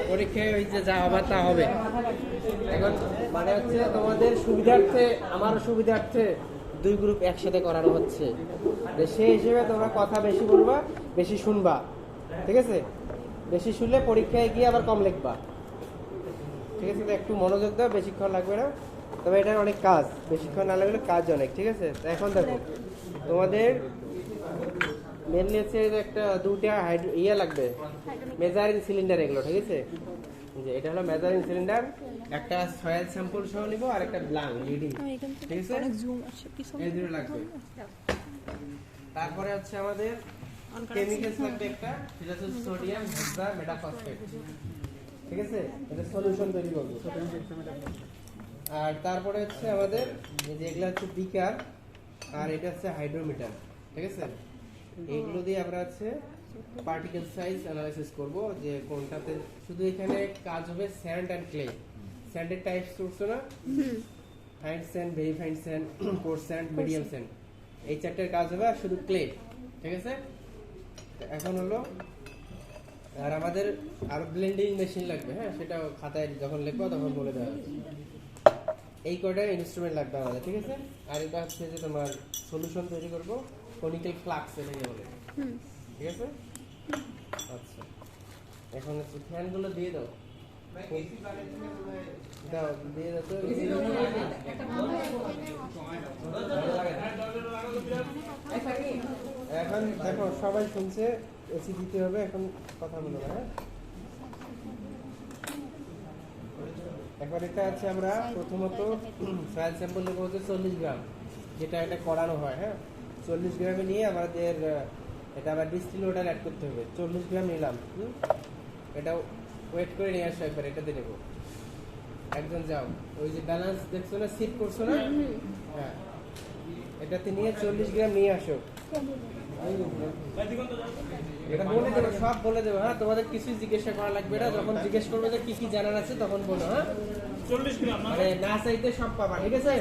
পরীক্ষায় ওই যে যা হবার তা হবে। এখন মানে হচ্ছে তোমাদের সুবিধার্থে, আমারও সুবিধার্থে 2 গ্রুপ একসাথে করানো হচ্ছে। সেই হিসেবে তোমরা কথা বেশি বলবা, বেশি শুনবা, ঠিক আছে? বেশি শুনলে পরীক্ষায় গিয়ে আবার কম লিখবা, ঠিক আছে? তো একটু মনোযোগ দাও, বেশিক্ষণ লাগবে না, তবে এটার অনেক কাজ, বেশিক্ষণ না লাগলে কাজ অনেক, ঠিক আছে? তো এখন দেখো তোমাদের মেনলি হচ্ছে একটা 2টা ইয়ে লাগবে, মেজারিং সিলিন্ডার এগুলো, ঠিক আছে? যে এটা হলো মেজারিং সিলিন্ডার, একটা সয়েল স্যাম্পল সহ নিব আর একটা ব্ল্যাঙ্ক লিডিং, ঠিক আছে? অনেক জুম আছে পিছনে, এই দুটো লাগবে। তারপরে হচ্ছে আমাদের কেমিক্যালস লাগবে একটা, সেটা হচ্ছে সোডিয়াম হেক্সা মেটাফসফেট, ঠিক আছে? এটা সলিউশন তৈরি করব। আর তারপরে হচ্ছে আমাদের এই যে এগুলা হচ্ছে বিকার, আর এটা হচ্ছে হাইড্রোমিটার, ঠিক আছে? এইগুলো দিয়ে আমরা হচ্ছে পার্টিকেল সাইজ অ্যানালাইসিস করব, যে কোনটাতে শুধু এখানে কাজ হবে স্যান্ড এন্ড ক্লে। স্যান্ডের টাইপস করছো না, fine sand, very fine sand, coarse sand, medium sand, এই চারটের কাজ হবে, আর শুধু ক্লে, ঠিক আছে? এখন হলো আর আমাদের আর ব্লেন্ডিং মেশিন লাগবে, হ্যাঁ, সেটা খাতায় যখন লিখবো তখন বলে দেওয়া হবে। এই কয়টার ইনস্ট্রুমেন্ট লাগবে আমাদের, ঠিক আছে? আর এটা হচ্ছে যে তোমার সলিউশন তৈরি করব, কনিক্যাল ফ্লাক্স এটাকে বলে, ঠিক আছে? আচ্ছা, এখন হচ্ছে ফ্যানগুলো দিয়ে দাও, দাও দিয়ে দাও তো। এখন দেখো সবাই শুনছে, এসি দিতে হবে, এখন কথা বলো, হ্যাঁ? এখন এটা আছে, আমরা প্রথমত সয়েল স্যাম্পল নেবো হচ্ছে 40 গ্রাম, যেটা এটা করানো হয়, হ্যাঁ? 40 গ্রামে নিয়ে আমাদের এটা আবার ডিস্টিল ওয়াটার অ্যাড করতে হবে। 40 গ্রাম নিলাম, এটা ওয়েট করে নিয়ে আসো একবার, এটাতে নেবো। একজন যাও, ওই যে ব্যালেন্স দেখছো না, সিট করছো না, হ্যাঁ, এটাতে নিয়ে 40 গ্রাম নিয়ে আসো। এটা বলে দেবো, সব বলে দেবো, হ্যাঁ? তোমাদের কিছুই জিজ্ঞাসা করা লাগবে না, যখন জিজ্ঞেস করবে যে কি কি জানার আছে তখন বলো, হ্যাঁ? 40 গ্রাম মানে না চাইতে সব পাবা, ঠিক আছে?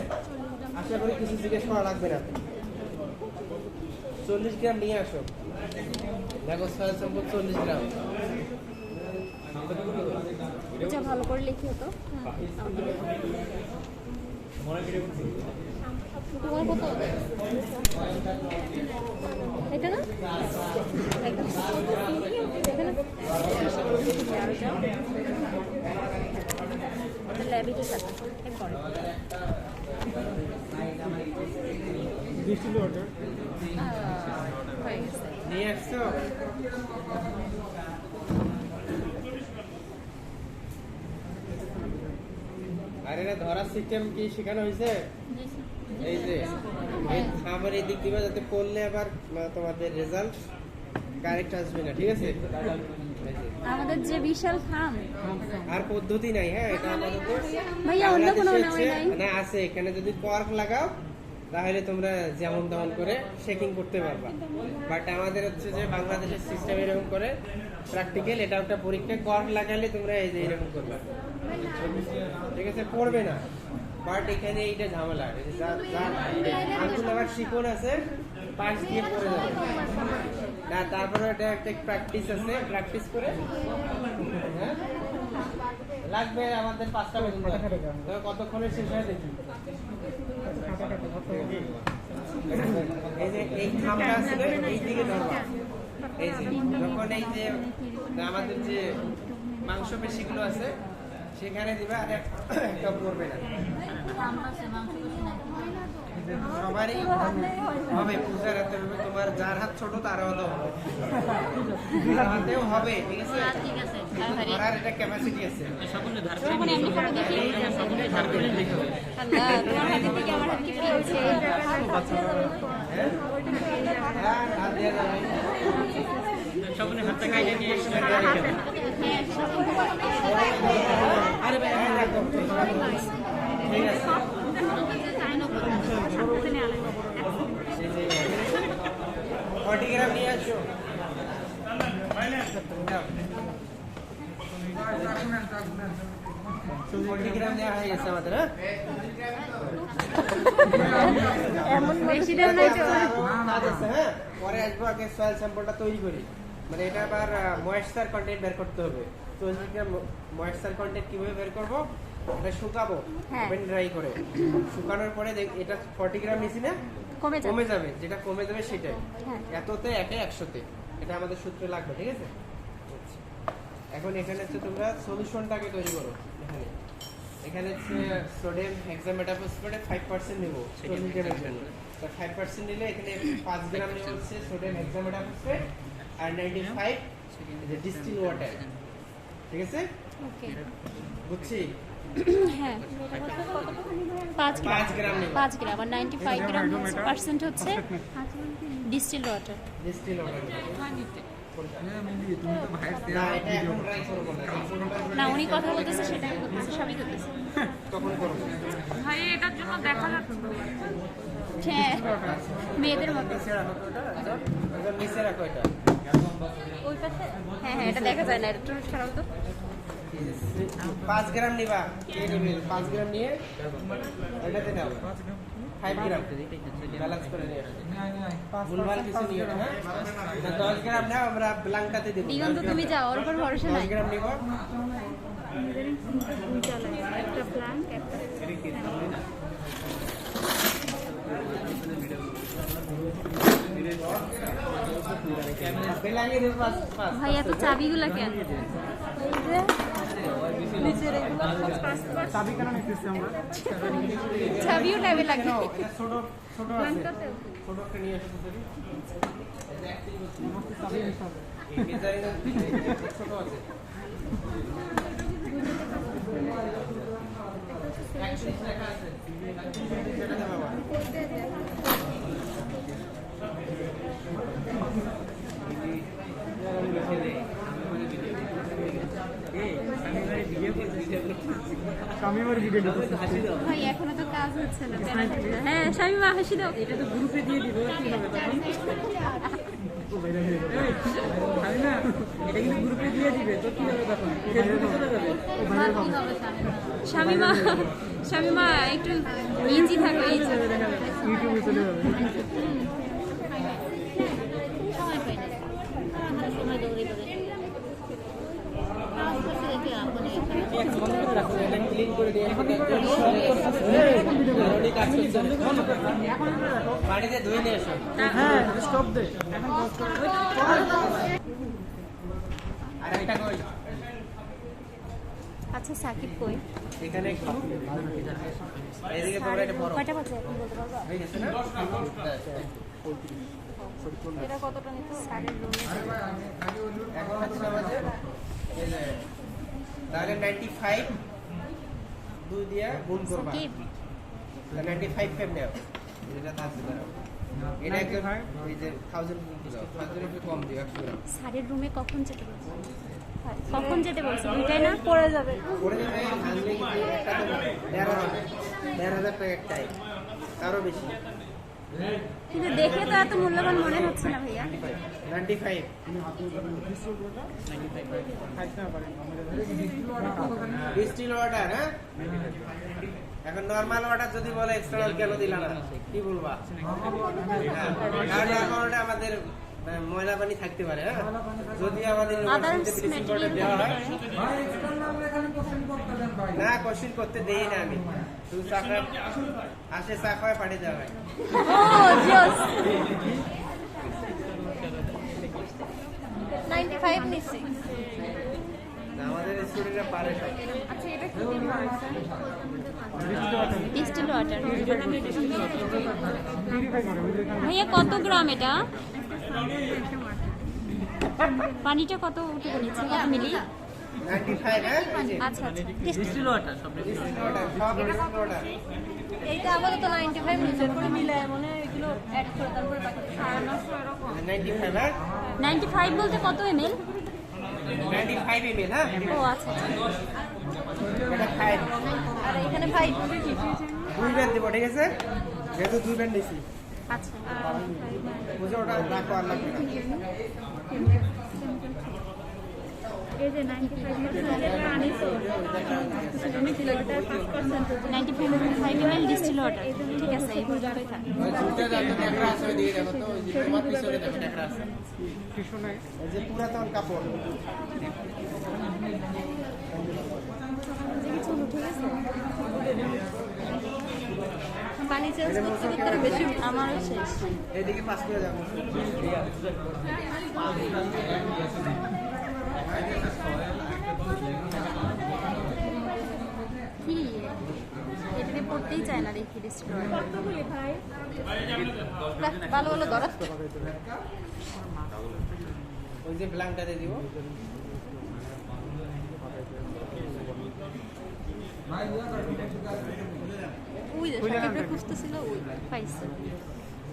আশা করি কিছু জিজ্ঞেস করা লাগবে না। 40 গ্রাম নিয়ে আসো, দেখো সয়েল স্যাম্পল 40 গ্রাম। আচ্ছা, ভালো করে লিখি তো। তোমার কত এটা না, ল্যাবিতে থাকে পরে নিয়ে আসছো? আরে না, ধরার সিস্টেম কি শেখানো হয়েছে? এই যে এই খাবার এই দিক দিবা, যাতে পড়লে আবার তোমাদের রেজাল্ট কারেক্ট আসবে না, ঠিক আছে? আমাদের যে বিশাল খাম আর পদ্ধতি নাই, হ্যাঁ? এটা আমাদের ভাইয়া অন্য কোনো নাই না আছে, এখানে যদি কর্ক লাগাও তাহলে তোমরা যেমন তেমন করে শেকিং করতে পারবা। বাট আমাদের হচ্ছে যে বাংলাদেশের সিস্টেম এরকম করে প্র্যাকটিক্যাল, এটা একটা পরীক্ষা, কর্ক লাগালে তোমরা এই যে এরকম করবা, ঠিক আছে? পড়বে না, বাট এখানে এইটা ঝামেলা, আঙ্গুল আবার শিকন আছে, পাশ দিয়ে পড়ে যাবে না। তারপরে এটা একটা প্র্যাকটিস আছে, প্র্যাকটিস করে, হ্যাঁ? লাগবে আমাদের 5টা বেতন, কতক্ষণে শেষ হয় দেখি। এই যে এই খামটা আছে, এই দিকে ধরবা, এই যে যখন এই যে আমাদের যে মাংসপেশিগুলো আছে সেখানে দিবা, আর একটা পড়বে না। সবারই হবে, পূজার হাতে হবে, তোমার যার হাত ছোট তার হাতেও হবে, তার হাতেও হবে, ঠিক আছে? ধরার এটা ক্যাপাসিটি আছে। ঠিক আছে, 40 গ্রাম নিয়ে আসো। 40 গ্রাম নেওয়া হয়ে গেছে আমাদের, হ্যাঁ? হ্যাঁ, পরে আসবো, আগে সয়েল স্যাম্পলটা তৈরি করি, মানে এটা আবার ময়েশ্চার কন্টেন্ট বের করতে হবে। 40 গ্রাম ময়েশ্চার কন্টেন্ট কিভাবে বের করব? এটা শুকাবো হ্যাঁ। ওপেন ড্রাই করে, শুকানোর পরে এটা 40 গ্রাম নিছি না, কমে যাবে। কমে যাবে, যেটা কমে যাবে সেটাই হ্যাঁ। এততে একে 100তে, এটা আমাদের সূত্রে লাগবে, ঠিক আছে? এখন এখানে হচ্ছে তোমরা সলিউশনটাকে তৈরি করো। এখানে হচ্ছে সোডিয়াম হেক্সামেটাফসফেটে 5% নেব 40 গ্রামের জন্য। তো 5% নিলে এখানে 5 গ্রাম নেব হচ্ছে সোডিয়াম হেক্সামেটাফসফেট আর 95 যে ডিস্টিল ওয়াটার, ঠিক আছে? ওকে। বুঝছি? হ্যাঁ 5 গ্রাম 5 গ্রাম নেব, 5 গ্রাম আর 95 গ্রাম পার্সেন্ট হচ্ছে ডিস্টিল ওয়াটার। ডিস্টিল ওয়াটার না, এটা এখন ট্রাই করব না, না উনি কথা বলতেছে সেটাই বলতেছে, সবই করতেছে। তখন করব। ভাই এটার জন্য দেখা যাচ্ছে হ্যাঁ মেয়েদের মতো। নিচে রাখো তো এটা, একদম নিচে রাখো এটা। ওই পাশে হ্যাঁ হ্যাঁ এটা দেখা যায় না, এটা একটু সরাও তো। 5 গ্রাম নিবা, কে নিবে? 5 গ্রাম নিয়ে এটাতে নাও 5 গ্রাম ব্যালেন্স করে নিয়ে ভুলভাল কিছু নিও না, হ্যাঁ? না 10 গ্রাম নাও, আমরা ব্ল্যাঙ্কটাতে দেব। দিগন্ত তুমি যাও, ওর উপর ভরসা 10 নাই। গ্রাম নিব। একটা প্ল্যান একটা বেলাঙ্গে দেব পাঁচ। ভাই এত চাবিগুলা কেন? চাবি কেন নিতেছি আমরা? চাবিও নেবে লাগবে। নাও, এটা ছোট ছোট আছে, ছোট একটা নিয়ে এসো তো। চাবি নিতে হবে। এই ডিজাইন ছোট আছে। 31 লেখা আছে, সেটা দাও বাবা। শামিমার ভিডিও নিতেছি। ভাই এখনো তো কাজ হচ্ছে না। হ্যাঁ শামিমা হাসি দাও। এটা তো গ্রুপে দিয়ে দিব, কি হবে তখন? খালি না, এটা কিন্তু গ্রুপে দিয়ে দিবে, তো কি হবে তখন? ফেসবুকে চলে যাবে। শামিমা শামিমা একটু ইজি থাকো, ইজি। ইউটিউবে চলে যাবে। সময় পাই না, আমরা সময় দৌড়ে দৌড়ে কাজ করতে দেখে আপনি এটা ক্লিন করে দিয়ে কাজ করছে, বাড়িতে ধুয়ে নিয়ে এসো। হ্যাঁ স্টপ দে। আর একটা কই আচ্ছা সাকিব কই? এখানে একটু এদিকে তোমরা এটা বড় কয়টা বাজে এখন বলতে পারবা? হয়ে গেছে না? এটা কতটা নিতে? 9:30 এখন হচ্ছে আমাদের এই যে তাহলে 95 2 দিয়ে গুণ করবা, সাকিব 95 ফেম নাও, যেটা আছে দাঁড়াও, এটা একদম এই যে 1000 গুণ দাও, 1000 একটু কম দিও 100 গ্রাম স্যারের রুমে কখন যেতে বলছে? কখন যেতে বলছে? দুইটাই না পড়ে যাবে। করে দেবে। আনলে কিন্তু একটা তো 1,500 টাকা একটাই, তারও বেশি। কিন্তু দেখে তো এত মূল্যবান মনে হচ্ছে না ভাইয়া। 95 ডিস্টিল ওয়াটার, হ্যাঁ? এখন নরমাল ওয়াটার যদি বলে এক্সটার্নাল কেন দিলা না, কি বলবা? হ্যাঁ, কারণ এখন ওটা আমাদের ময়লা পানি থাকতে পারে, হ্যাঁ? যদি আমাদের Others ব্লিচিং পাউডার দেওয়া হয় material না, কোশ্চেন করতে দেই না আমি, শুধু চা খায় আসে, চা খাওয়ায় পাঠিয়ে দেওয়া হয়। ও জোস 95 নিছি। না, আমাদের স্টুডেন্টরা পারে সব। আচ্ছা এটা কি ডিস্টিল ওয়াটার? ভাইয়া কত গ্রাম এটা? পানিটা কত উঠে নিচ্ছে, কত মিলি? 95, হ্যাঁ? আচ্ছা আচ্ছা ডিস্টিল ওয়াটার সব ডিস্টিল ওয়াটার, সব ডিস্টিল ওয়াটার। এইটা আপাতত 95 নিচে করে মিলায় মনে হয় এগুলো অ্যাড করে তারপরে বাকি 950 এরকম। 95, হ্যাঁ? 95 বলতে কত ml? 95 ml, হ্যাঁ? ও আচ্ছা আচ্ছা। এটা খায় আর এখানে 5 2 ব্যান্ড দেবো, ঠিক আছে? যেহেতু 2 ব্যান্ড দিছি, আচ্ছা। বুঝে ওটা রাখো, আর লাগবে না। এই যে 95% এটা আনিছো। তুমি কিলোমিটার 5% 95 ml ডিস্টিল ওয়াটার ঠিক আছে এই পর্যন্তই থাক ঝুঁকে যাও তো ট্যাকরা আছে দিয়ে দেখো তো ওই যে তোমার পিছনে দেখো ট্যাকরা আছে টিস্যু নাই এই যে পুরাতন কাপড় পানি চেঞ্জ করতে করতে বেশি আমারও শেষ এইদিকে পাস করে যাবো কি এটা পড়তেই চায় না দেখি ডিস্টিল ওয়াটার ভালো ভালো ধরাস তো ওই যে ব্ল্যাঙ্কটাতে দিব ওই যে সাকিবরে খুঁজতেছিল ওই পাইছে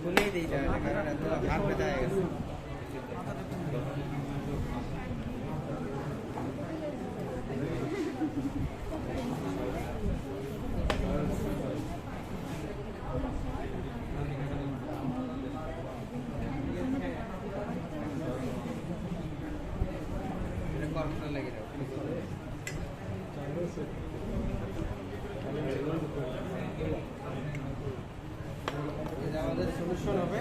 খুলেই দিই যায় না কারণ এত হাত ব্যথা হয়ে গেছে কর্মটা লেগে যাবে এটা আমাদের সলিউশন হবে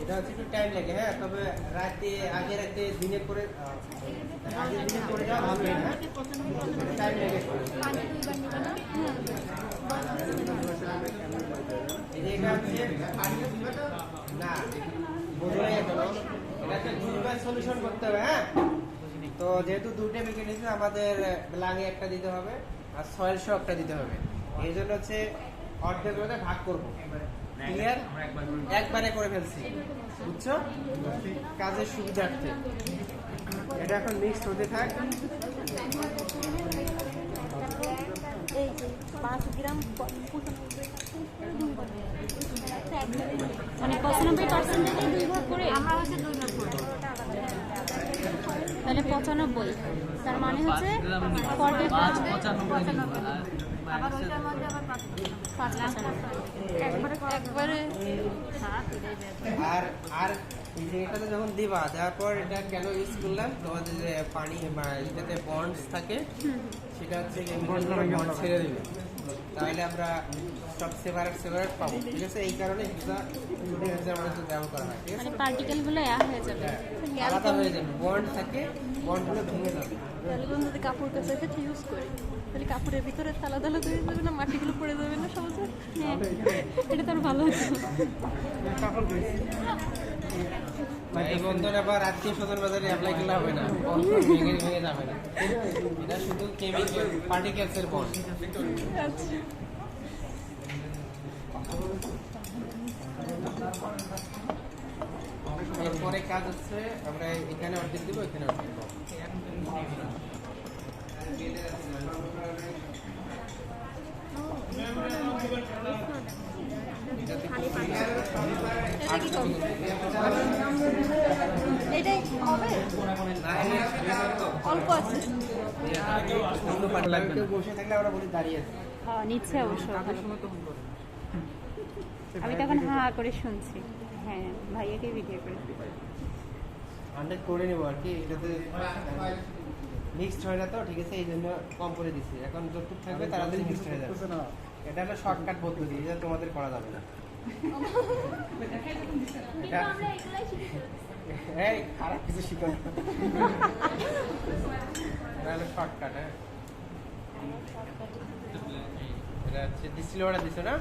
এটা হচ্ছে একটু টাইম লাগে হ্যাঁ তবে রাতে আগে রাতে দিনে করে আগে দিনে করে যাওয়া ভালো হ্যাঁ টাইম লাগে এই যে এটা হচ্ছে না বোঝা যায় কেন এটাকে দুইবার সলিউশন করতে হবে হ্যাঁ তো যেহেতু দুইটা মেকানিজম আমাদের ব্লাঙে একটা দিতে হবে আর সয়েল শো একটা দিতে হবে এই জন্য হচ্ছে অর্ধেক করে ভাগ করবো ক্লিয়ার একবারে করে ফেলছি বুঝছো কাজের সুবিধার্থে এটা এখন মিক্সড হতে থাক এই যে 5 গ্রাম মানে 95% থেকে 2 ভাগ করে আমরা হচ্ছে 2 ভাগ করব তাহলে 95 তার মানে হচ্ছে 45 আবার ওইটার মধ্যে আবার 5 একবারে আর আর এই যে এটাতে যখন দিবা দেওয়ার পর এটা কেন ইউজ করলাম তোমাদের যে পানি বা এটাতে বন্ডস থাকে সেটা হচ্ছে বন্ড ছেড়ে দেবে তাহলে আমরা সব সেপারেট পাবো ঠিক আছে এই কারণে এটা আমাদের ব্যবহার করা হয় ঠিক আছে মানে পার্টিকেলগুলো হয়ে যাবে আলাদা হয়ে যাবে বন্ড থাকে বন্ডগুলো ভেঙে যাবে তাহলে যদি কাপড় কাচা ক্ষেত্রে ইউজ করি তাহলে কাপড়ের ভিতরে থালা থালা তৈরি যাবে না মাটিগুলো পড়ে যাবে না সহজে হ্যাঁ এটা তো ভালো হতো এই বন্ধন আবার আত্মীয় স্বজন বাজারে অ্যাপ্লাই করলে হবে না বন্ড ভেঙে যাবে না এটা শুধু কেমিক্যাল পার্টিকেলসের বন্ড এরপরে কাজ হচ্ছে আমরা এখানে অর্ধেক দিব এখানে অর্ধেক দিব এটাই হবে অল্প আছে কেউ বসে থাকলে আমরা বলি দাঁড়িয়ে আছে হ্যাঁ নিচ্ছে অবশ্য আমি তখন হা করে শুনছি হ্যাঁ ভাইয়াকে ভিডিও করে আন্ডার করে নেবো আর কি এটাতে মিক্সড হয় না তো ঠিক আছে এই জন্য কম করে দিচ্ছি এখন যতটুকু থাকবে তাড়াতাড়ি মিক্সড হয়ে যাবে এটা হলো শর্টকাট পদ্ধতি এটা তোমাদের করা যাবে না এই খারাপ কিছু শিখো না এটা হলো শর্টকাট হ্যাঁ এটা হচ্ছে ডিস্টিল ওয়াটার দিছো না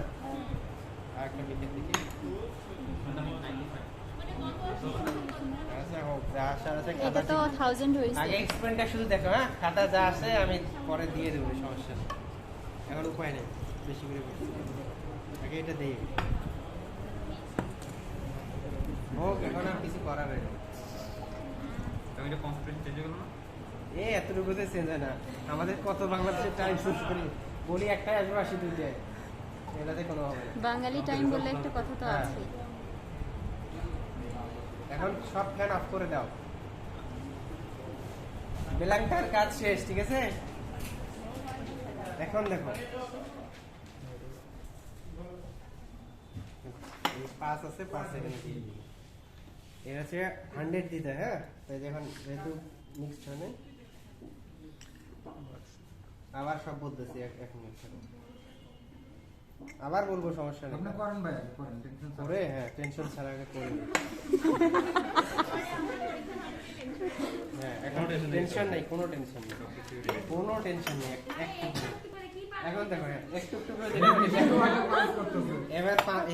আর একটা বিকেট দিকে এটা তো 1000 হয়েছে আগে এক্সপেরিমেন্টটা শুধু দেখো হ্যাঁ খাতা যা আছে আমি পরে দিয়ে দেবো সমস্যা নেই এখন উপায় নেই বেশি করে করছি আগে এটা দেই হোক এখন আর কিছু করার নেই এতটুকুতে চেঞ্জ হয় না আমাদের কত বাংলাদেশের টাইম চুজ করি বলি একটাই আসবে 82টায় এটাতে কোনো হবে না বাঙালি টাইম বলে একটা কথা তো আছে এখন সব ফ্যান অফ করে দাও বেলাংটার কাজ শেষ ঠিক আছে এখন দেখো 5 আছে 5 সেকেন্ড দিয়ে দিই এর আছে 100 দিতে হ্যাঁ তাই যখন যেহেতু মিক্সড হয় আবার সব বলতেছি এক মিনিট থাকো। আবার বলবো, সমস্যা নেই। আপনি করেন ভাই, করেন, টেনশন করে হ্যাঁ, টেনশন ছাড়া আগে করে নিই। হ্যাঁ, এখন টেনশন নাই, কোনো টেনশন নেই, কোনো টেনশন নেই। এখন দেখো, একটু একটু করে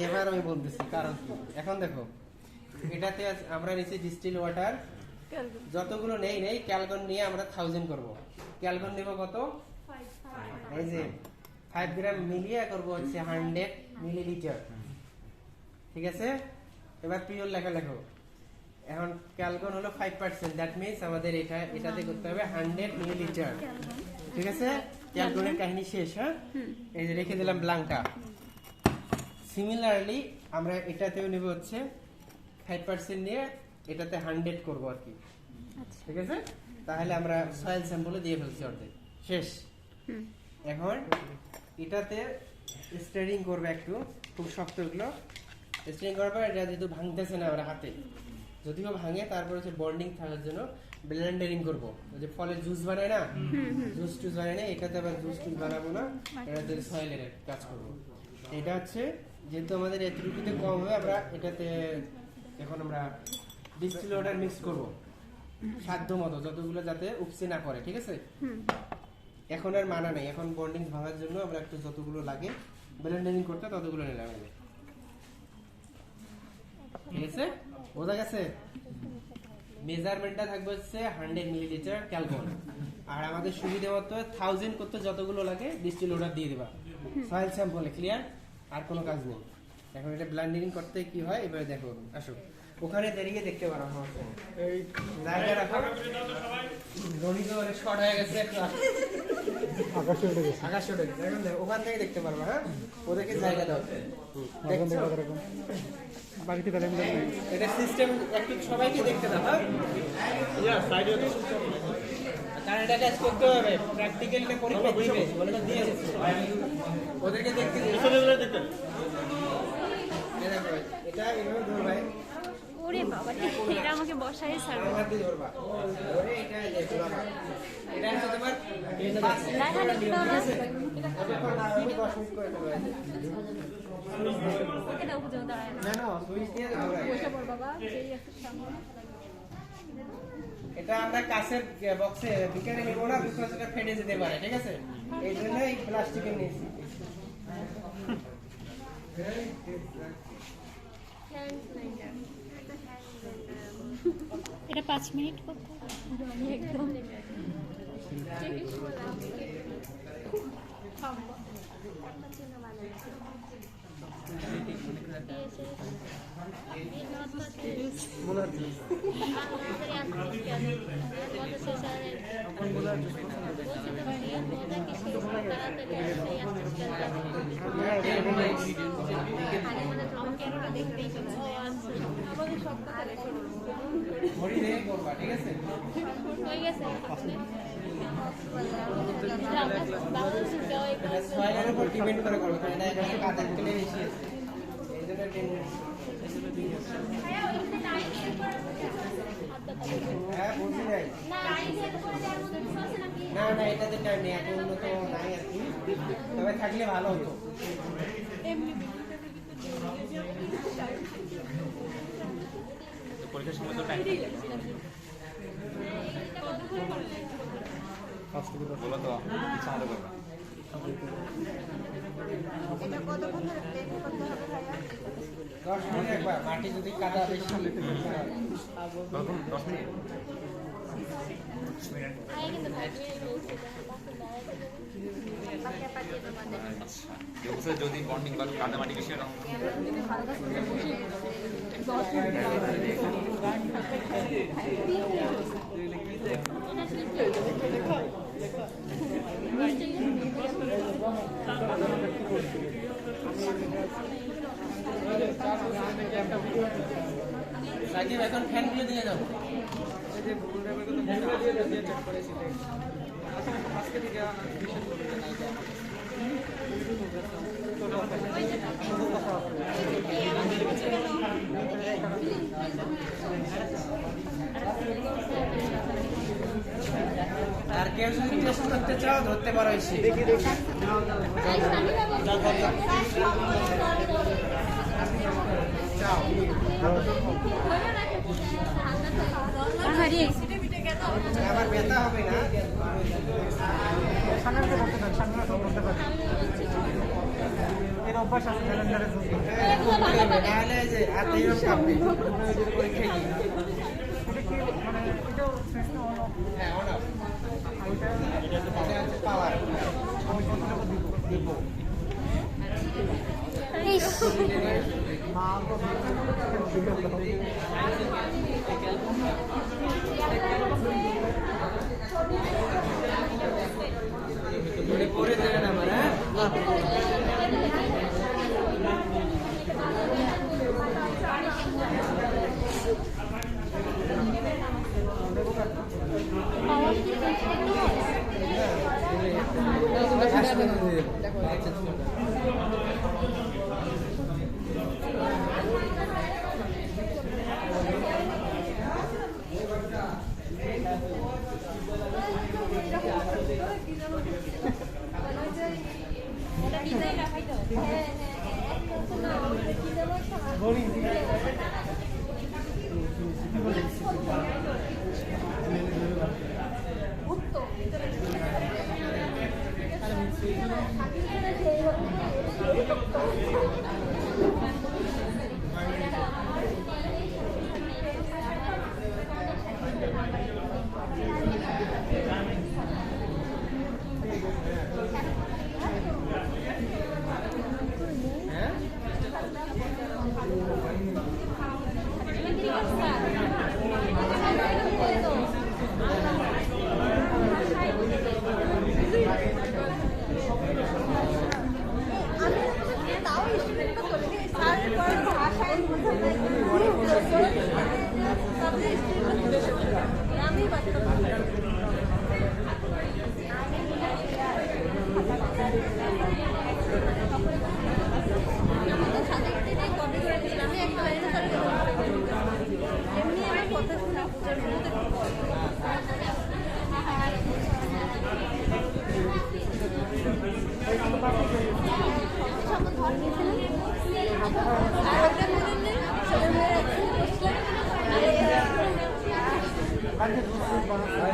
এবার আমি বলতেছি কারণ কি। এখন দেখো, এটাতে আমরা নিচ্ছি ডিস্টিল ওয়াটার, যতগুলো নেই ক্যালকন নিয়ে আমরা 1000 করব। ক্যালকন নিব কত? এই যে 5 গ্রাম মিলিয়ে করব হচ্ছে 100 মিলিলিটার, ঠিক আছে? এবার পিওর লেখা লেখো। এখন ক্যালকন হলো 5%, দ্যাট মিন্স আমাদের এটাতে করতে হবে 100 মিলিলিটার, ঠিক আছে? ক্যালকনের কাহিনী শেষ। হ্যাঁ, এই যে রেখে দিলাম ব্ল্যাঙ্কা। সিমিলারলি আমরা এটাতেও নিব হচ্ছে 5% নিয়ে এটাতে 100 করব আর কি, ঠিক আছে? তাহলে আমরা সয়েল স্যাম্পলে দিয়ে ফেলছি অর্ধেক, শেষ। এখন এটাতে স্টারিং করবে, একটু খুব শক্ত এগুলো স্টারিং করবে। এটা যেহেতু ভাঙতেছে না আমরা হাতে, যদিও ভাঙে তারপর হচ্ছে বন্ডিং থাকার জন্য ব্লেন্ডারিং করবো। ওই যে ফলের জুস বানায় না, জুস টুস বানায় না, এটাতে আবার জুস টুস বানাবো না, এটাতে সয়েলের কাজ করবো। এটা হচ্ছে যেহেতু আমাদের এতটুকুতে কম হবে, আমরা এটাতে এখন আমরা ডিস্টিল ওয়াটার মিক্স করবো সাধ্য মতো, যতগুলো যাতে উপসে না করে, ঠিক আছে? এখন আর মানা নেই, এখন বন্ডিং ভাঙার জন্য আমরা একটু যতগুলো লাগে ব্লেন্ডারিং করতে ততগুলো নিলাম, ঠিক আছে? বোঝা গেছে? মেজারমেন্টটা থাকবে হচ্ছে 100 মিলিলিটার ক্যালকন, আর আমাদের সুবিধা মতো 1000 করতে যতগুলো লাগে ডিস্টিল ওয়াটার দিয়ে দেবা সয়েল স্যাম্পলে। ক্লিয়ার? আর কোনো কাজ নেই। এখন এটা ব্লেন্ডিং করতে কি হয় এবারে দেখো, আসো ওখানে দাঁড়িয়ে দেখতে পারো। এই জায়গা রাখো, গণিত অনেক শর্ট হয়ে গেছে, আকাশে উঠে গেছে। এখন দেখো ওখান থেকে দেখতে পারবো। হ্যাঁ, ওদেরকে জায়গা দাও। বাকিতে তাহলে আমি দেখবো। এটা সিস্টেম একটু সবাইকে দেখতে দাও। হ্যাঁ, কারণ এটা কাজ করতে হবে, প্র্যাকটিক্যালটা পরীক্ষা দিবে, বলে দিয়ে এসেছে ওদেরকে দেখতে দেখতে। এটা এভাবে ধরবাই, ওরে বাবা, এটা আমাকে বসাই ছাড়বে। হাত দিয়ে ধরবা, ধরে এটা এই যে ঘোরাবা। এটা হচ্ছে তোমার 5 মিনিট, ঠিক আছে? যতক্ষণ না হবে 10 মিনিট করে দেবো। ওকে দাও, বুঝো দাঁড়ায় না। না না, সুইচ দিয়ে ঘোরাই। বসে পড় বাবা, সেই একটা সামনে। এটা আমরা কাছের বক্সে বিকারে নিব না, বিকজ এটা ফেটে যেতে পারে, ঠিক আছে? এই জন্য এই প্লাস্টিকের নিয়েছি। এটা 5 মিনিট করতে হবে একদম। ঘড়ি দিয়ে করবা, ঠিক আছে? এটা সয়েলের উপর ডিপেন্ড করে করবে, কারণ এটা এখানে কাঁচা তেলে বেশি আছে, এই জন্য হ্যাঁ বুঝি নাই। না না, এটাতে টাইম নেই, এত উন্নত নাই আর কি, তবে থাকলে ভালো হতো। পরীক্ষার সময় তো টাইম বলো তো ইচ্ছা মতো করবা। এটা কতক্ষণ ধরে প্লেট করতে হবে ভাইয়া? 10 মিনিট একবার, মাটি যদি কাদা বেশি তখন 10 মিনিট আগে কিন্তু ভাই বলছে আচ্ছা, যদি বন্ডিং বা কাদামাটি বেশি হয় না সাকিব এখন ফ্যানগুলো দিয়ে দাও। আর কেউ যদি টেস্ট করতে চাও ধরতে পারো এসে। চাও আবার ব্যথা হবে না। এর অভ্যাস আছে ক্যালেন্ডারে ঝুলতে। তাহলে এই যে আর এইরকম কাঁপবে পরীক্ষায় কি এটা কি মানে এটাও সিস্টেম অন অফ। হ্যাঁ অন অফ ওইটা এটা হচ্ছে পাওয়ার। আমি কতটুকু দিব মা তো পরে দেবেন আমার। হ্যাঁ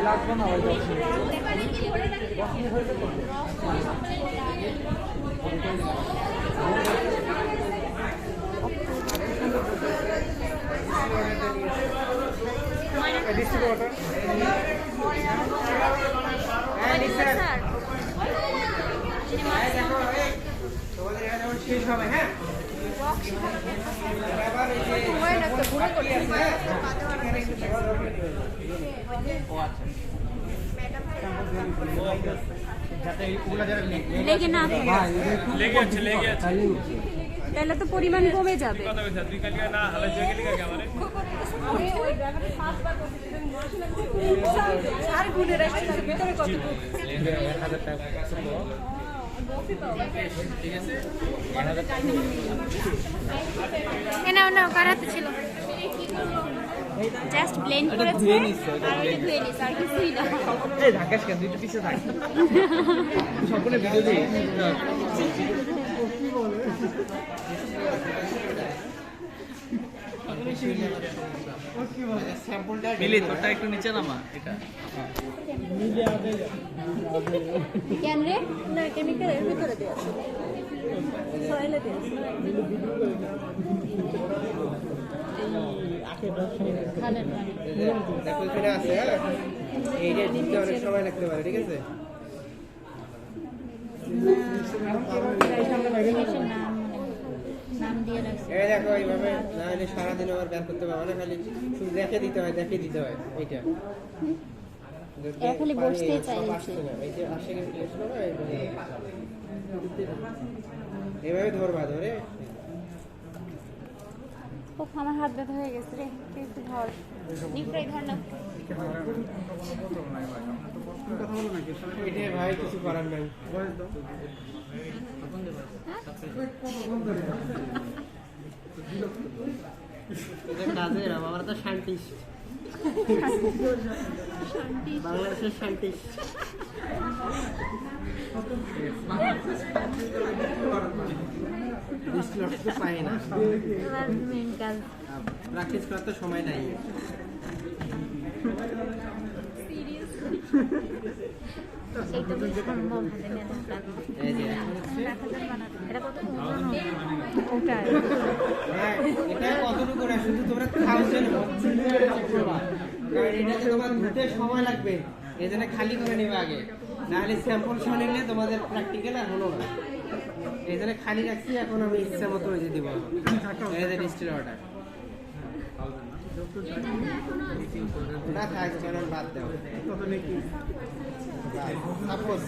লাগবে না ওই তোমাদের এটা যখন শেষ হবে। হ্যাঁ এবার এই যে বাকি আছে, হ্যাঁ এখানে একটু সেবা দরকার নেই। যাতে ওগুলা যারা লেগে না লেগে আছে তাহলে তো পরিমাণ কমে যাবে। কথা বলছ তুই কালকে না হলে জেগে লিখা কে আমারে না কারাতে ছিল জাস্ট ব্লেন্ড করেছে আর ওটা ধুয়ে নিছে আর কিছুই না। এই ঢাকাশ কেন দুটো পিছে থাক সম্পূর্ণ ভিডিও দেই মিলি তোরটা একটু নিচে নামা এটা কেন রে না কেমিক্যাল এর ভিতরে দেয়া আছে সয়েলে দেয়া আছে দেখো এখানে আছে। হ্যাঁ এইটা দিতে অনেক সময় লাগতে পারে। ঠিক আছে নাম দিয়ে রাখছে এই দেখো এইভাবে না হলে সারাদিন আবার বের করতে পারবো না, খালি শুধু দেখে দিতে হয় এইটা খালি বসতেই চাইছে। আসছে না, এই যে আসে গেছে বসলো না, এইভাবে ধরবা ধরে। ও আমার হাত ব্যথা হয়ে গেছে রে একটু ধর নিপ্রাই ধর না এটা ভাই কিছু করার নাই। কাজের আমার তো শান্তি বাংলাদেশের শান্তি। পাই না, এবার মেন কাজ প্র্যাকটিস করার তো সময় নাই। এইটুকু সম্ভব হাতে নিয়ে কাজ। এই যে এখন হচ্ছে এটা কত ওটাই হ্যাঁ, এটা কতটুকু করে শুধু তোমরা 1000 করবা, কারণ এটাতে তোমার ধুতে সময় লাগবে, এই জন্য খালি করে নেবে আগে, নাহলে স্যাম্পল সহ নিলে তোমাদের প্র্যাকটিক্যাল আর হলো না। এই জন্য খালি রাখছি, এখন আমি ইচ্ছা মতো ওই যে দিব এই যে ডিস্টিল ওয়াটার। ওটা থাক, কারণ বাদ দাও। সাপোজ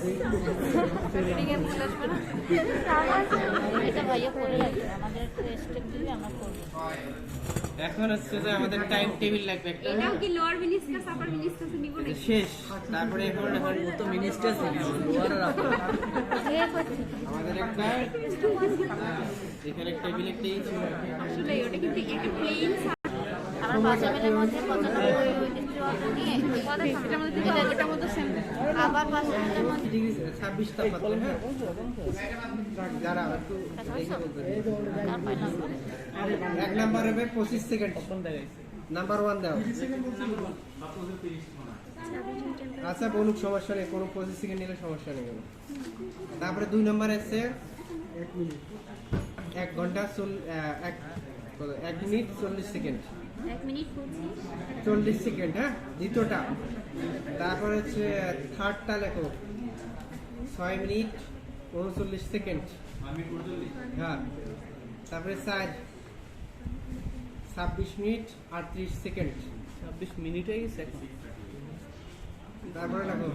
এটা ভাইয়া করে রাখবে, আমাদের স্টেপ দিলে আমরা করবো। এখন হচ্ছে যে আমাদের টাইম টেবিল লাগবে একটা, এটাও কি লোয়ার মিনিস্টাস আপার মিনিস্টাস নিব এটা না? শেষ। তারপরে এখন তো মিনিস্টার আমাদের একটা এখানে টেবিল একটাই ছিল। আসলে ওটা কিন্তু একটা প্লেন আমার 5 ml এর মধ্যে 95 নিয়ে এটার মধ্যে সেম, আবার 5 ml এর মধ্যে 26 তাপমাত্রা। হ্যাঁ, যারা একটু দেখে বলবেন। এক নাম্বার হবে 25 সেকেন্ড, নাম্বার 1 দাও। আচ্ছা বলুক, সমস্যা নেই, কোনো 25 সেকেন্ড নিলে সমস্যা নেই কোনো। তারপরে 2 নাম্বার আছে 1 ঘন্টা 1 মিনিট 40 সেকেন্ড, 1 মিনিট 40 সেকেন্ড। হ্যাঁ, দ্বিতীয়টা। তারপর হচ্ছে থার্ডটা লেখো 6 মিনিট 39 সেকেন্ড। হ্যাঁ, তারপরে 26 মিনিট 38 সেকেন্ড। 26 মিনিট হয়ে গেছে এখন। তারপরে লেখো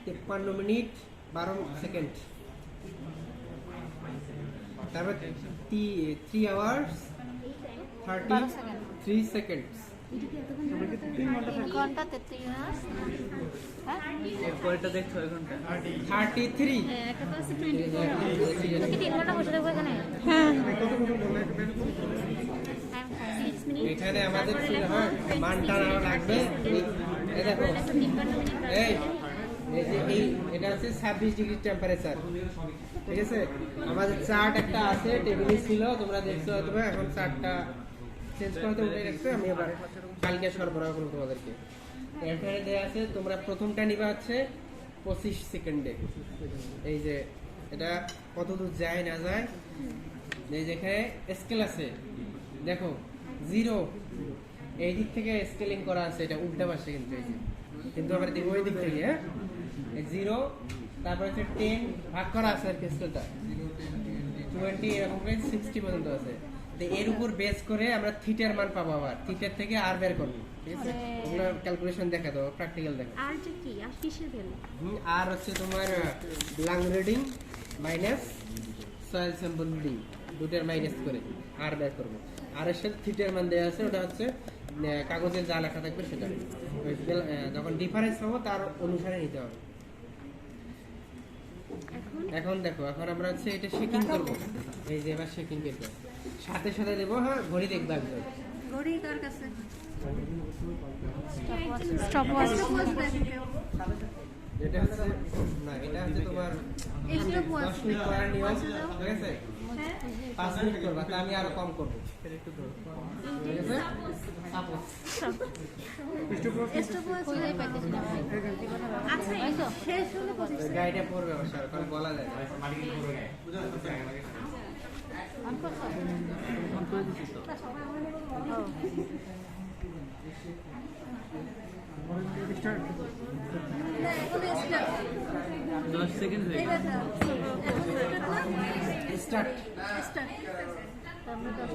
53 মিনিট 12 সেকেন্ড। তারপর 3 আওয়ার্স 33 সেকেন্ড। 1 ঘন্টা 33 মিনিট। হ্যাঁ এরপরটা দেখ 6 ঘন্টা। 33। একটা তো আছে 24 কি 3 ঘন্টা বসে থাকবো এখানে? এখানে আমাদের ছিল, হ্যাঁ, মানটা নেওয়া লাগবে। এই দেখো, এই যে এটা হচ্ছে 26 ডিগ্রি টেম্পারেচার, ঠিক আছে। আমাদের চার্ট একটা আছে, টেবিলে ছিল, তোমরা দেখছো হয়তো। এখন চার্টটা চেঞ্জ করতে উঠে রাখছে, আমি আবার কালকে সরবরাহ করবো তোমাদেরকে। এখানে দেওয়া আছে, তোমরা প্রথমটা নিবা হচ্ছে 25 সেকেন্ডে। এই যে এটা কত দূর যায় না যায়, এই যেখানে স্কেল আছে দেখো, 0 এই দিক থেকে স্কেলিং করা আছে, এটা উল্টা পাশে কিন্তু, এই যে কিন্তু আমরা দেখবো ওই দিক থেকে। হ্যাঁ, 0, তারপরে হচ্ছে 10 ভাগ করা আছে আর কি, স্কেলটা 20 এরকম করে 60 পর্যন্ত আছে। তো এর উপর বেস করে আমরা থিটার মান পাবো, আবার থিটার থেকে আর বের করবো, ঠিক আছে। ওগুলো ক্যালকুলেশন দেখা দাও, প্র্যাকটিক্যাল দেখো। আর যে কি আর কিসের ভ্যালু? আর হচ্ছে তোমার lung reading minus soil sample reading, দুটোর মাইনাস করে আর বের করবো। আর এর সাথে থিটার মান দেওয়া আছে, ওটা হচ্ছে কাগজে যা লেখা থাকবে সেটা। যখন ডিফারেন্স পাবো তার অনুসারে নিতে হবে। এখন দেখো, এখন আমরা হচ্ছে এটা শেকিং করবো। এই যে এবার শেকিং করবো, সাথে সাথে দেবো। হ্যাঁ, ঘড়ি দেখবে একদম। ঘড়ি কার কাছে? Stop watch. এটা হচ্ছে না, এটা হচ্ছে তোমার 10 মিনিট করার নিয়ম, ঠিক আছে। 5 মিনিট করবা, তা আমি আরো কম করবো, ঠিক আছে। সাপোজ খুঁজেই পাইতেছি না ভাই। আচ্ছা শেষ হলে 25 গাড়িটা পড়বে অবশ্য, কারণ বলা যায় না। অন করছো? ফোন করে দিছি তো। ও। না এখন স্টার্ট 10 সেকেন্ড হয়ে গেছে। স্টার্ট। স্টার্ট তারপরে 10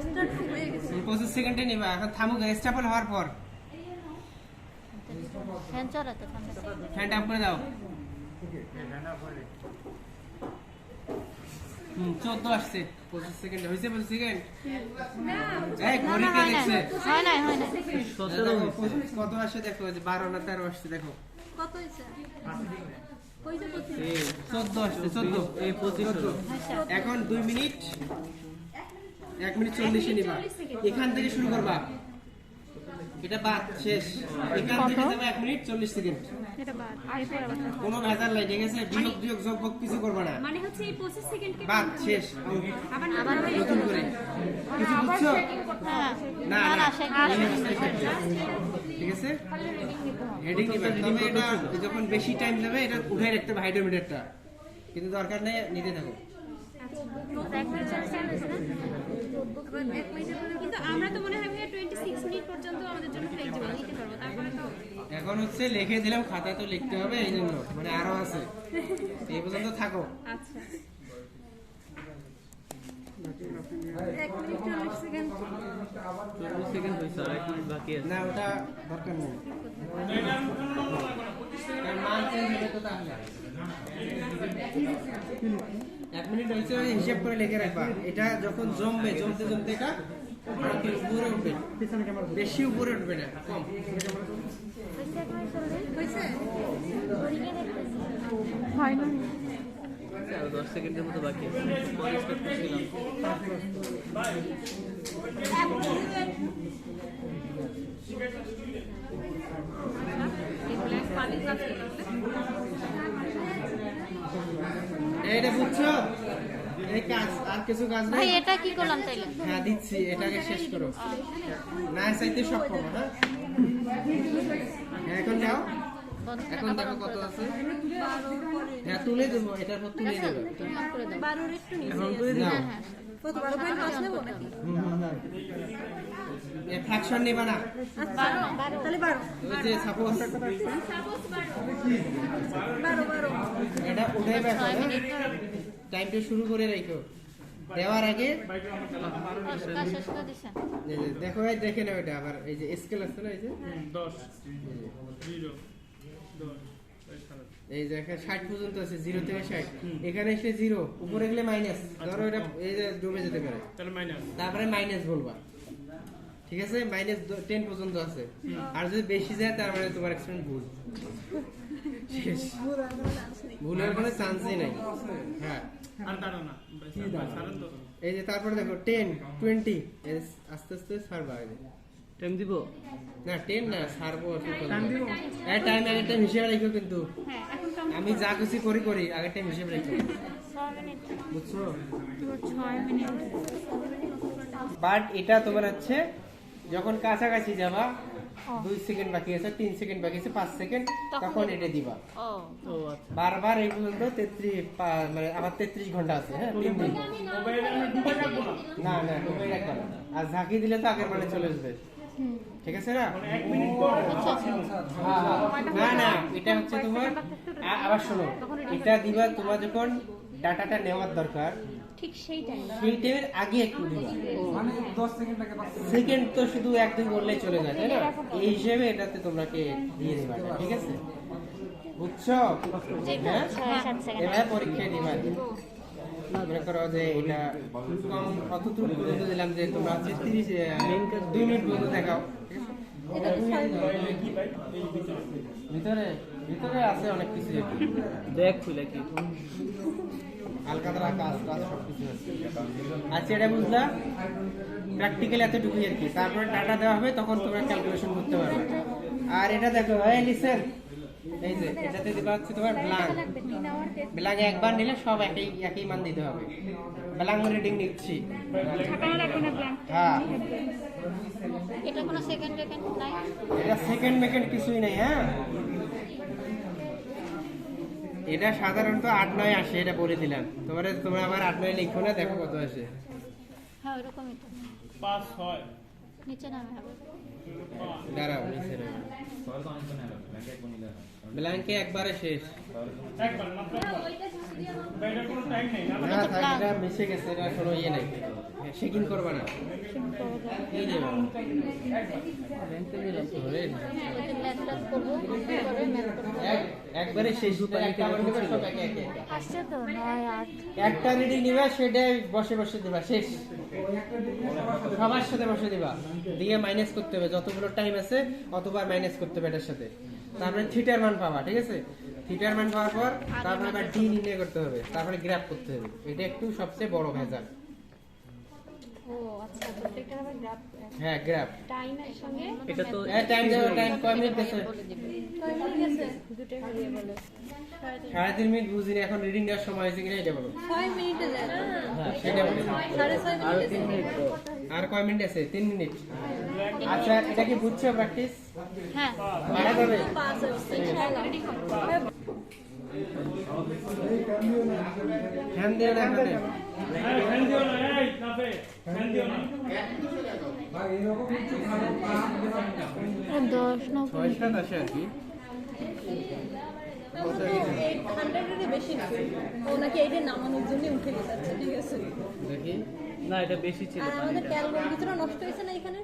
স্টার্ট হয়ে গেছে। 25 সেকেন্ডে নিবা। এখন থামুক, স্টেপল হওয়ার পর ফ্যান চালাতে ঠান্ডা। ফ্যানটা অফ করে দাও। 14 আসছে, 25 সেকেন্ড হয়েছে। 25 সেকেন্ড এই ঘড়িতে দেখছে হয় নাই। 25 কত আসে দেখো, যে 12 না 13 আসছে দেখো। কত হইছে? কইতে কত? এই 14 আসছে, 14 এই 25 এখন 2 মিনিট 1 মিনিট 40 নিবা এখান থেকে শুরু করবা এটা বাদ শেষ এখান থেকে যাবে 1 মিনিট 40 সেকেন্ড এটা বাদ আই পরে আবার কোনো ভেজাল নাই ঠিক আছে বিয়োগ যোগ কিছু করবা না মানে হচ্ছে এই 25 সেকেন্ডকে বাদ শেষ আবার নতুন করে কিছু বুঝছো না না ঠিক আছে হেডিং নিবা তবে এটা যখন বেশি টাইম যাবে এটা উঠাই রাখতে হবে হাইড্রোমিটারটা কিন্তু দরকার নেই নিতে থাকো কিন্তু আমরা তো মনে হয় 26 মিনিট পর্যন্ত আমাদের জন্য ফ্লেক্সিবল নিতে পারবো তারপরে তো এখন হচ্ছে লিখে দিলাম খাতা তো লিখতে হবে এই জন্য মানে আরো আছে এই পর্যন্ত থাকো আচ্ছা 1 মিনিট 40 সেকেন্ড 40 সেকেন্ড হয়েছে আর 1 মিনিট বাকি আছে না ওটা দরকার নেই মান চেঞ্জ হবে তো তাহলে 1 মিনিট হয়েছে হিসাব করে লিখে রাখবা এটা যখন জমবে জমতে এটা উপরে উঠবে বেশি উপরে উঠবে না কম হইছে হয় না আর 10 সেকেন্ডের মতো বাকি আছে পরে স্টার্ট করছিলাম এইটা বুঝছো এই কাজ আর কিছু কাজ ভাই নেই এটা কি করলাম তাইলে হ্যাঁ দিচ্ছি এটাকে শেষ করো না চাইতে সক্ষম হ্যাঁ এখন যাও এখন দেখো কত আছে হ্যাঁ তুলে দেবো এটার পর তুলে দেবো 12 একটু নিচে এখন তুলে দাও কত 12 পয়েন্ট পাস নেব নাকি এ ফ্র্যাকশন নেবা না তাহলে 12 ওই যে সাপোজ 12 এটা উঠে বের টাইমটা শুরু করে রাখো দেওয়ার আগে কাজ শেষ করে দিছেন এই যে দেখো এই দেখে নাও এটা আবার এই যে স্কেল আছে না এই যে 10 0 10 এই যে এখানে 60 পর্যন্ত আছে 0 থেকে 60 এখানে এসে 0 উপরে গেলে মাইনাস ধরো এটা এই যে ডুবে যেতে পারে তাহলে মাইনাস তারপরে মাইনাস বলবা ঠিক আছে মাইনাস 10 পর্যন্ত আছে আর যদি বেশি যায় তার মানে তোমার এক্সপেরিমেন্ট ভুল শেষ ভুলের কোনো চান্সই নাই হ্যাঁ আর দাঁড়াও না সারান তো এই যে তারপরে দেখো 10 20 আস্তে আস্তে ছাড়বা টাইম দিব না 10 না ছাড়বো টাইম দিব এই টাইম আগে টাইম হিসেবে রাখো কিন্তু আমি যা কিছু করি আগে টাইম হিসেবে রাখো 6 মিনিট বুঝছো 6 মিনিট বাট এটা তোমার হচ্ছে যখন কাছাকাছি যাবা 2 সেকেন্ড বাকি আছে 3 সেকেন্ড বাকি আছে 5 সেকেন্ড তখন এটা দিবা ও ও আচ্ছা বারবার এই পর্যন্ত 33 মানে আবার 33 ঘন্টা আছে হ্যাঁ 3 দিন না না ডুবাই রাখবা না। আর ঝাঁকি দিলে তো আগের মানে চলে যাবে ঠিক আছে না না না এটা হচ্ছে তোমার আবার শোনো এটা দিবা তোমার যখন ডাটাটা নেওয়ার দরকার ঠিক সেই টাইম সেই টাইমের আগে একটু দিবা মানে 10 সেকেন্ড লাগে 5 সেকেন্ড তো শুধু একদিন করলেই চলে যায় তাই না এই হিসেবে এটাতে তোমাকে দিয়ে দিবা ঠিক আছে বুঝছো হ্যাঁ 7 সেকেন্ড এবার পরীক্ষা দিবা মনে করো যে এটা কম কতটুকু পর্যন্ত দিলাম যে তোমরা হচ্ছে 2 মিনিট পর্যন্ত দেখাও ভিতরে ভিতরে আছে অনেক কিছু দেখ খুলে কি হালকা ধরা কাজ সবকিছু আছে আচ্ছা এটা বুঝলা প্র্যাকটিক্যালি এতটুকুই আর কি তারপরে ডাটা দেওয়া হবে তখন তোমরা ক্যালকুলেশন করতে পারবে আর এটা দেখো এই লিসেন এই যে এটাতে দিবা হচ্ছে তোমার ব্ল্যাঙ্ক একবার নিলে সব একই মান দিতে হবে ব্ল্যাঙ্ক রিডিং নিচ্ছি হ্যাঁ এটা কোনো সেকেন্ড নাই এটা সেকেন্ড কিছুই নাই হ্যাঁ এটা সাধারণত 8-9 আসে এটা বলে দিলাম তোমরা আবার 8-9 লিখো না দেখো কত আসে হ্যাঁ ওরকমই তো 5 6 নিচে নামে হবে দাঁড়াও নিচে না ব্ল্যাঙ্কে একবারে শেষ একবার মাত্র বাইরে কোনো টাইম নেই না না থাক এটা মিশে গেছে এটা কোনো ইয়ে নাই শেকিং করবা না এই যে ব্যাংকে দিলাম তো রে ওইটা ম্যাথ করব করে ম্যাথ করব একবারে শেষ একবার নিবে সব একে একে আসছে তো 9 8 একটা রিডিং নিবা সেটা বসে বসে দিবা শেষ সবার সাথে বসে দিবা দিয়ে মাইনাস করতে হবে যতগুলো টাইম আছে অতবার মাইনাস করতে হবে এটার সাথে তারপরে থিটার মান পাবা ঠিক আছে থিটার মান পাওয়ার পর তারপরে আবার ডি নির্ণয় করতে হবে তারপরে গ্রাফ করতে হবে এটা একটু সবচেয়ে বড় ভেজাল ও আচ্ছা, প্রত্যেকটার আবার গ্রাফ হ্যাঁ গ্রাফ। টাইমের সঙ্গে এটা তো টাইম কয় মিনিট গেছে? দুটোই মিলিয়ে বলে 3.5 মিনিট বুঝিনি, এখন রিডিং দেওয়ার সময় হয়েছে কিনা এটা বলো। 6 মিনিটে যায় না, হ্যাঁ সেটা বলো। 6.5 আরো মিনিটে 3 মিনিট তো। আর কয় মিনিট আছে? 3 মিনিট। আচ্ছা এটা কি বুঝছো প্র্যাকটিস? হ্যাঁ মারা যাবে? পাস হচ্ছে ইনশাআল্লাহ। ফ্যান দিও না এখানে। এই ফ্যান দিও না, এই কাফে ফ্যান দিও না। 10 না 6-7 আসে আর কি। 800 বেশি না, ও নাকি এইটা নামানোর জন্য উঠে গেছে। আচ্ছা ঠিক আছে। দেখি। না এটা বেশি ছিল। আর আমাদের ক্যালকুলেটর ভিতরে নষ্ট হয়েছে না এখানে,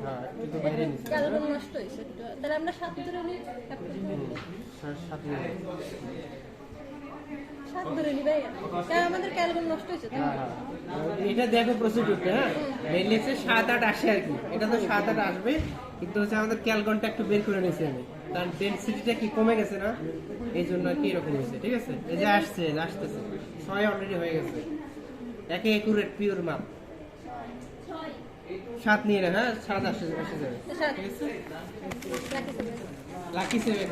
হ্যাঁ একটু বাইরে নিছি। ক্যালকুলেটর নষ্ট হয়েছে একটু। তাহলে আমরা 7 ধরে নিই, 7 মিনিট। 7 ধরে নিই ভাই, কারণ আমাদের ক্যালকুলেটর নষ্ট হয়েছে তো। হ্যাঁ এটা দেখো প্রসিডিউরটা। হ্যাঁ মেইনলি 7-8 আসে আর কি। এটা তো 7-8 আসবে, কিন্তু হচ্ছে আমাদের ক্যালকুলেটরটা একটু বের করে নিয়েছি আমি, কারণ ডেনসিটিটা কি কমে গেছে না, এই জন্য আর কি এরকম হয়েছে। ঠিক আছে, এই যে আসছে আসতেছে 6 অলরেডি হয়ে গেছে। একে একুরেট পিওর মাপ। 7 নিয়ে না, হ্যাঁ 7 আসে যাবে। ঠিক আছে, লাকি 7।